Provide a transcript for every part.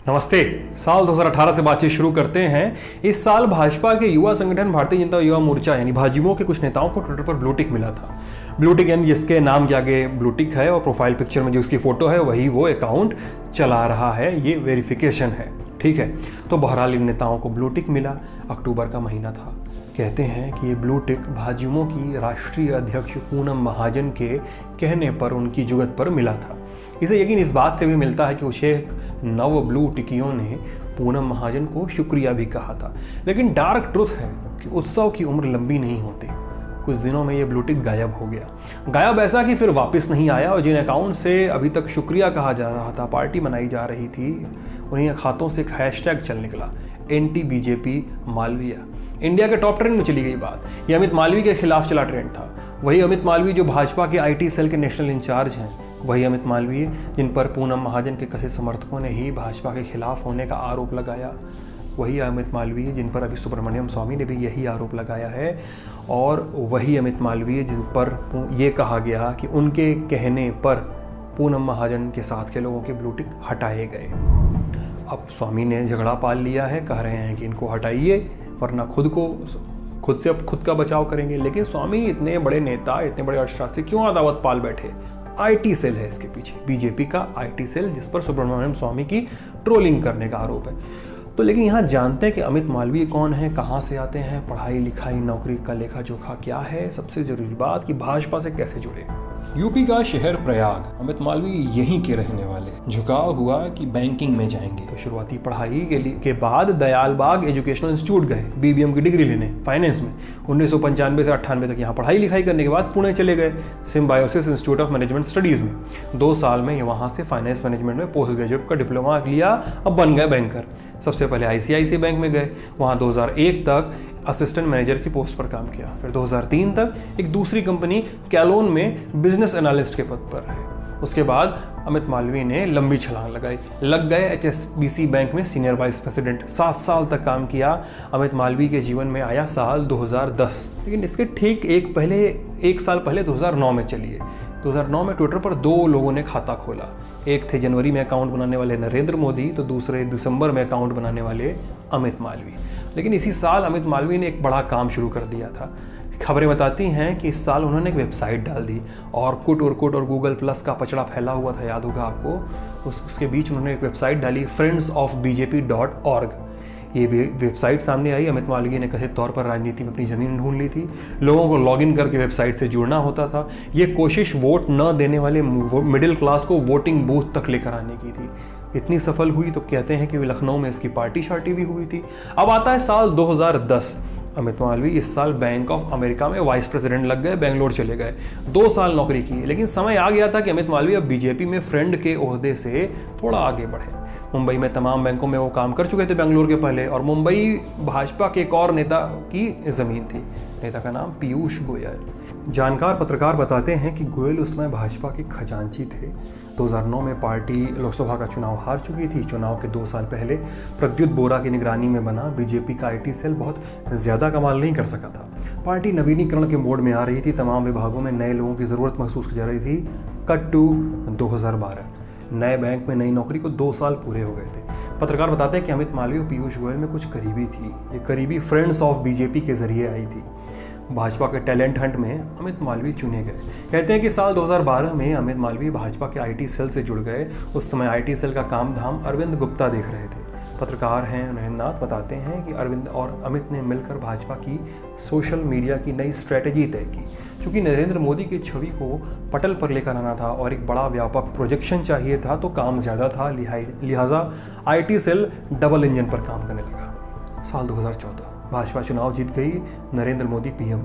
नमस्ते। साल 2018 से बातचीत शुरू करते हैं। इस साल भाजपा के युवा संगठन भारतीय जनता युवा मोर्चा यानी भाजयुमो के कुछ नेताओं को ट्विटर पर ब्लू टिक मिला था। ब्लू टिक यानी जिसके नाम के आगे ब्लू टिक है और प्रोफाइल पिक्चर में जो उसकी फोटो है वही वो अकाउंट चला रहा है, ये वेरिफिकेशन है। ठीक है, तो बहरहाल इन नेताओं को ब्लू टिक मिला। अक्टूबर का महीना था। कहते हैं कि ये ब्लू टिक भाजयुमो की राष्ट्रीय अध्यक्ष पूनम महाजन के कहने पर, उनकी जुगत पर मिला था। इसे यकीन इस बात से भी मिलता है कि कुछ एक नव ब्लू टिकियों ने पूनम महाजन को शुक्रिया भी कहा था। लेकिन डार्क ट्रुथ है कि उत्सव की उम्र लंबी नहीं होती। कुछ दिनों में ये ब्लू टिक गायब हो गया। गायब ऐसा कि फिर वापस नहीं आया, और जिन अकाउंट से अभी तक शुक्रिया कहा जा रहा था, पार्टी मनाई जा रही थी, उन्हीं खातों से एक हैशटैग चल निकला, एंटी बीजेपी मालवीय। इंडिया के टॉप ट्रेंड में चली गई बात। ये अमित मालवीय के खिलाफ चला ट्रेंड था। वही अमित मालवीय जो भाजपा के आईटी सेल के नेशनल इंचार्ज हैं, वही अमित मालवीय जिन पर पूनम महाजन के कथित समर्थकों ने ही भाजपा के खिलाफ होने का आरोप लगाया, वही अमित मालवीय जिन पर अभी सुब्रमण्यम स्वामी ने भी यही आरोप लगाया है, और वही अमित मालवीय जिन पर यह कहा गया कि उनके कहने पर पूनम महाजन के साथ के लोगों के ब्लू टिक हटाए गए। अब स्वामी ने झगड़ा पाल लिया है, कह रहे हैं कि इनको हटाइए वरना खुद से अब खुद का बचाव करेंगे। लेकिन स्वामी इतने बड़े नेता, इतने बड़े अर्थशास्त्री क्यों अदावत पाल बैठे? आईटी सेल है इसके पीछे, बीजेपी का आईटी सेल, जिस पर सुब्रमण्यम स्वामी की ट्रोलिंग करने का आरोप है। तो लेकिन यहाँ जानते हैं कि अमित मालवीय कौन है, कहाँ से आते हैं, पढ़ाई लिखाई नौकरी का लेखा जोखा क्या है, सबसे जरूरी बात कि भाजपा से कैसे जुड़े। यूपी का शहर प्रयाग, अमित मालवीय यहीं के रहने वाले। झुकाव हुआ कि बैंकिंग में जाएंगे, तो शुरुआती पढ़ाई के बाद दयालबाग एजुकेशनल इंस्टीट्यूट गए बीबीएम की डिग्री लेने फाइनेंस में। 1995 से 98 तक यहाँ पढ़ाई लिखाई करने के बाद पुणे चले गए symbiosis institute of management studies में। 2 साल में वहाँ से फाइनेंस मैनेजमेंट में पोस्ट ग्रेजुएट का डिप्लोमा लिया, अब बन गए बैंकर। सबसे पहले आईसीआईसीआई बैंक में गए, वहाँ 2001 तक असिस्टेंट मैनेजर की पोस्ट पर काम किया। फिर 2003 तक एक दूसरी कंपनी कैलोन में बिजनेस एनालिस्ट के पद पर रहे। उसके बाद अमित मालवीय ने लंबी छलांग लगाई, लग गए एचएसबीसी बैंक में सीनियर वाइस प्रेसिडेंट। 7 साल तक काम किया। अमित मालवीय के जीवन में आया साल 2010, लेकिन इसके ठीक एक साल पहले 2009 में चलिए। 2009 में ट्विटर पर 2 लोगों ने खाता खोला। एक थे जनवरी में अकाउंट बनाने वाले नरेंद्र मोदी, तो दूसरे दिसंबर में अकाउंट बनाने वाले अमित मालवीय। लेकिन इसी साल अमित मालवीय ने एक बड़ा काम शुरू कर दिया था। खबरें बताती हैं कि इस साल उन्होंने एक वेबसाइट डाल दी। ऑर्कुट और गूगल प्लस का पचड़ा फैला हुआ था, याद होगा आपको। उसके बीच उन्होंने एक वेबसाइट डाली, friendsofbjp.org। ये वेबसाइट सामने आई। अमित मालवीय ने कथित तौर पर राजनीति में अपनी ज़मीन ढूंढ ली थी। लोगों को लॉगिन करके वेबसाइट से जुड़ना होता था। ये कोशिश वोट न देने वाले मिडिल क्लास को वोटिंग बूथ तक लेकर आने की थी। इतनी सफल हुई तो कहते हैं कि लखनऊ में इसकी पार्टी शार्टी भी हुई थी। अब आता है साल 2010। अमित मालवीय इस साल बैंक ऑफ अमेरिका में वाइस प्रेसिडेंट लग गए, बेंगलोर चले गए। 2 साल नौकरी की, लेकिन समय आ गया था कि अमित मालवीय अब बीजेपी में फ्रेंड के ओहदे से थोड़ा आगे बढ़े। मुंबई में तमाम बैंकों में वो काम कर चुके थे बेंगलोर के पहले, और मुंबई भाजपा के एक और नेता की ज़मीन थी। नेता का नाम पीयूष गोयल। जानकार पत्रकार बताते हैं कि गोयल उस समय भाजपा के खजांची थे। 2009 में पार्टी लोकसभा का चुनाव हार चुकी थी। चुनाव के 2 साल पहले प्रद्युत बोरा की निगरानी में बना बीजेपी का आईटी सेल बहुत ज़्यादा कमाल नहीं कर सका था। पार्टी नवीनीकरण के मोड में आ रही थी। तमाम विभागों में नए लोगों की ज़रूरत महसूस की जा रही थी। कट टू 2012, नए बैंक में नई नौकरी को 2 साल पूरे हो गए थे। पत्रकार बताते हैं कि अमित मालवीय और पीयूष गोयल में कुछ करीबी थी। ये करीबी फ्रेंड्स ऑफ बीजेपी के जरिए आई थी। भाजपा के टैलेंट हंट में अमित मालवीय चुने गए। कहते हैं कि साल 2012 में अमित मालवीय भाजपा के आईटी सेल से जुड़ गए। उस समय आईटी सेल का काम धाम अरविंद गुप्ता देख रहे थे। पत्रकार हैं नरेंद्रनाथ, बताते हैं कि अरविंद और अमित ने मिलकर भाजपा की सोशल मीडिया की नई स्ट्रेटेजी तय की। चूँकि नरेंद्र मोदी की छवि को पटल पर लेकर आना था और एक बड़ा व्यापक प्रोजेक्शन चाहिए था, तो काम ज़्यादा था, लिहाजा आईटी सेल डबल इंजन पर काम करने लगा। साल 2014, भाजपा चुनाव जीत गई, नरेंद्र मोदी पीएम।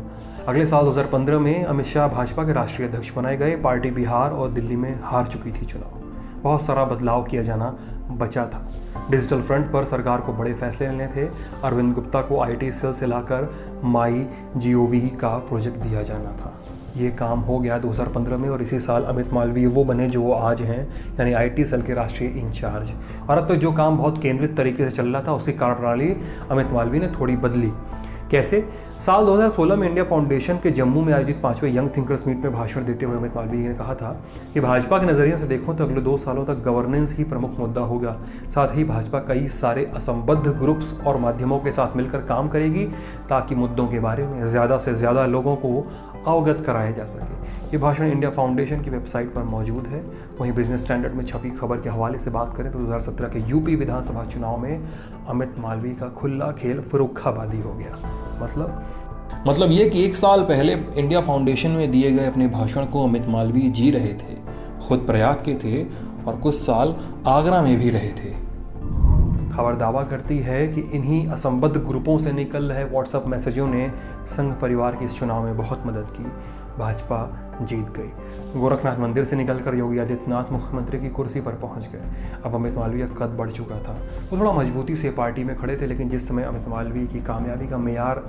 अगले साल 2015 में अमित शाह भाजपा के राष्ट्रीय अध्यक्ष बनाए गए। पार्टी बिहार और दिल्ली में हार चुकी थी चुनाव। बहुत सारा बदलाव किया जाना बचा था। डिजिटल फ्रंट पर सरकार को बड़े फैसले लेने थे। अरविंद गुप्ता को आईटी सेल से लाकर माई जीओवी का प्रोजेक्ट दिया जाना था। ये काम हो गया 2015 में, और इसी साल अमित मालवीय वो बने जो वो आज हैं, यानी आईटी सेल के राष्ट्रीय इंचार्ज। और अब तक जो काम बहुत केंद्रित तरीके से चल रहा था, उसकी कार्यप्रणाली अमित मालवीय ने थोड़ी बदली। कैसे? साल 2016 में इंडिया फाउंडेशन के जम्मू में आयोजित 5वें यंग थिंकर्स मीट में भाषण देते हुए अमित मालवीय ने कहा था कि भाजपा के नजरिए से देखो तो अगले 2 सालों तक गवर्नेंस ही प्रमुख मुद्दा होगा। साथ ही भाजपा कई सारे असंबद्ध ग्रुप्स और माध्यमों के साथ मिलकर काम करेगी ताकि मुद्दों के बारे में ज़्यादा से ज़्यादा लोगों को अवगत कराया जा सके। ये भाषण इंडिया फाउंडेशन की वेबसाइट पर मौजूद है। वहीं बिजनेस स्टैंडर्ड में छपी खबर के हवाले से बात करें तो 2017 के यूपी विधानसभा चुनाव में अमित मालवीय का खुला खेल फर्रुखाबादी हो गया। मतलब ये कि 1 साल पहले इंडिया फाउंडेशन में दिए गए अपने भाषण को अमित मालवीय जी रहे थे, खुद प्रयाग के थे और कुछ साल आगरा में भी रहे थे। खबर दावा करती है कि इन्हीं असंबद्ध ग्रुपों से निकल रहे व्हाट्सएप मैसेजों ने संघ परिवार के इस चुनाव में बहुत मदद की। भाजपा जीत गई। गोरखनाथ मंदिर से निकलकर योगी आदित्यनाथ मुख्यमंत्री की कुर्सी पर पहुंच गए। अब अमित मालवीय का कद बढ़ चुका था। वो थोड़ा मजबूती से पार्टी में खड़े थे, लेकिन जिस समय अमित मालवीय की कामयाबी का मेयार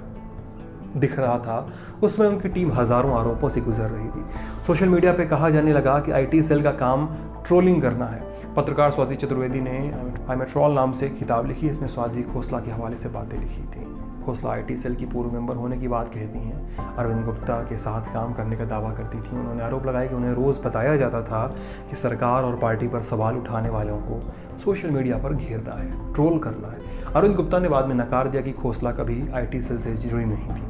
दिख रहा था उसमें उनकी टीम हजारों आरोपों से गुजर रही थी। सोशल मीडिया पे कहा जाने लगा कि आईटी सेल का काम ट्रोलिंग करना है। पत्रकार स्वाति चतुर्वेदी ने आई एम ट्रोल नाम से एक किताब लिखी। इसमें स्वाति खोसला के हवाले से बातें लिखी थी। खोसला आईटी सेल की पूर्व मेंबर होने की बात कहती हैं। अरविंद गुप्ता के साथ काम करने का दावा करती थी। उन्होंने आरोप लगाया कि उन्हें रोज़ बताया जाता था कि सरकार और पार्टी पर सवाल उठाने वालों को सोशल मीडिया पर घेरना है, ट्रोल करना है। अरविंद गुप्ता ने बाद में नकार दिया कि खोसला कभी आईटी सेल से जुड़ी नहीं थी।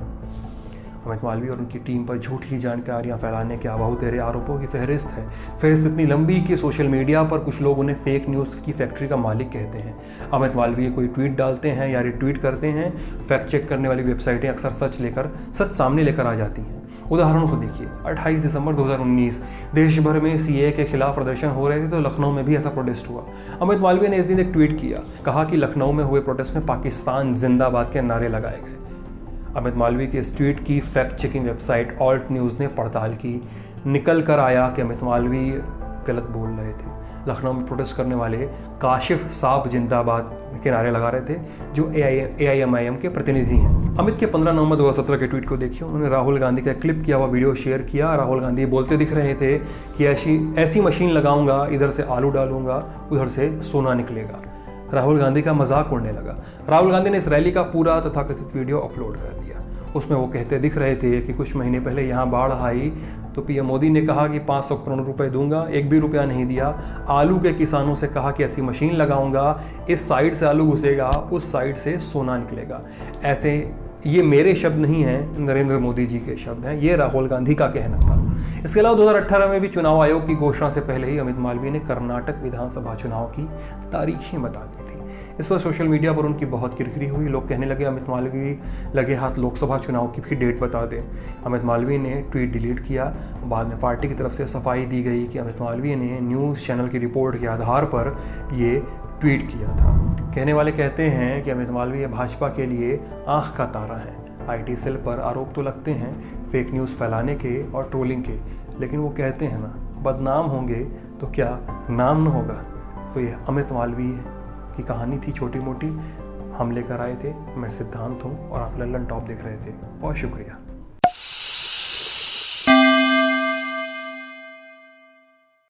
अमित मालवीय और उनकी टीम पर झूठी जानकारियां फैलाने के बहुतेरे आरोपों की फहरिस्त है। फहरिस्त इतनी लंबी कि सोशल मीडिया पर कुछ लोग उन्हें फेक न्यूज़ की फैक्ट्री का मालिक कहते हैं। अमित मालवीय कोई ट्वीट डालते हैं या रिट्वीट करते हैं, फैक्ट चेक करने वाली वेबसाइटें अक्सर सच सामने लेकर आ जाती हैं। उदाहरणों से देखिए, 28 दिसंबर 2019 देश भर में सीए के खिलाफ प्रदर्शन हो रहे थे तो लखनऊ में भी ऐसा प्रोटेस्ट हुआ। अमित मालवीय ने इस दिन एक ट्वीट किया, कहा कि लखनऊ में हुए प्रोटेस्ट में पाकिस्तान जिंदाबाद के नारे लगाए गए। अमित मालवीय के इस ट्वीट की fact checking website alt news ने पड़ताल की। निकल कर आया कि अमित मालवीय गलत बोल रहे थे। लखनऊ में प्रोटेस्ट करने वाले काशिफ साहब जिंदाबाद के नारे लगा रहे थे, जो AIMIM के प्रतिनिधि हैं। अमित के 15 नवंबर 2017 के ट्वीट को देखिए। उन्होंने राहुल गांधी का क्लिप किया हुआ वीडियो शेयर किया। राहुल गांधी बोलते दिख रहे थे कि ऐसी मशीन लगाऊंगा, इधर से आलू डालूंगा, उधर से सोना निकलेगा। राहुल गांधी का मजाक उड़ने लगा। राहुल गांधी ने इस रैली का पूरा तथाकथित वीडियो अपलोड कर दिया। उसमें वो कहते दिख रहे थे कि कुछ महीने पहले यहाँ बाढ़ आई तो पीएम मोदी ने कहा कि 500 करोड़ रुपए दूंगा, 1 भी रुपया नहीं दिया। आलू के किसानों से कहा कि ऐसी मशीन लगाऊंगा, इस साइड से आलू घुसेगा, उस साइड से सोना निकलेगा। ऐसे ये मेरे शब्द नहीं हैं, नरेंद्र मोदी जी के शब्द हैं। ये राहुल गांधी का कहना था। इसके अलावा 2018 में भी चुनाव आयोग की घोषणा से पहले ही अमित मालवीय ने कर्नाटक विधानसभा चुनाव की तारीखें बता दी थी। इस पर सोशल मीडिया पर उनकी बहुत किरकिरी हुई। लोग कहने लगे अमित मालवीय लगे हाथ लोकसभा चुनाव की भी डेट बता दें। अमित मालवीय ने ट्वीट डिलीट किया। बाद में पार्टी की तरफ से सफाई दी गई कि अमित मालवीय ने न्यूज़ चैनल की रिपोर्ट के आधार पर ये ट्वीट किया था। कहने वाले कहते हैं कि अमित मालवीय भाजपा के लिए आंख का तारा है। आईटी सेल पर आरोप तो लगते हैं फेक न्यूज़ फैलाने के और ट्रोलिंग के, लेकिन वो कहते हैं ना, बदनाम होंगे तो क्या नाम न होगा। तो ये अमित मालवीय की कहानी थी, छोटी मोटी। हम लेकर आए थे। मैं सिद्धांत हूँ और आप लल्लन टॉप देख रहे थे। बहुत शुक्रिया।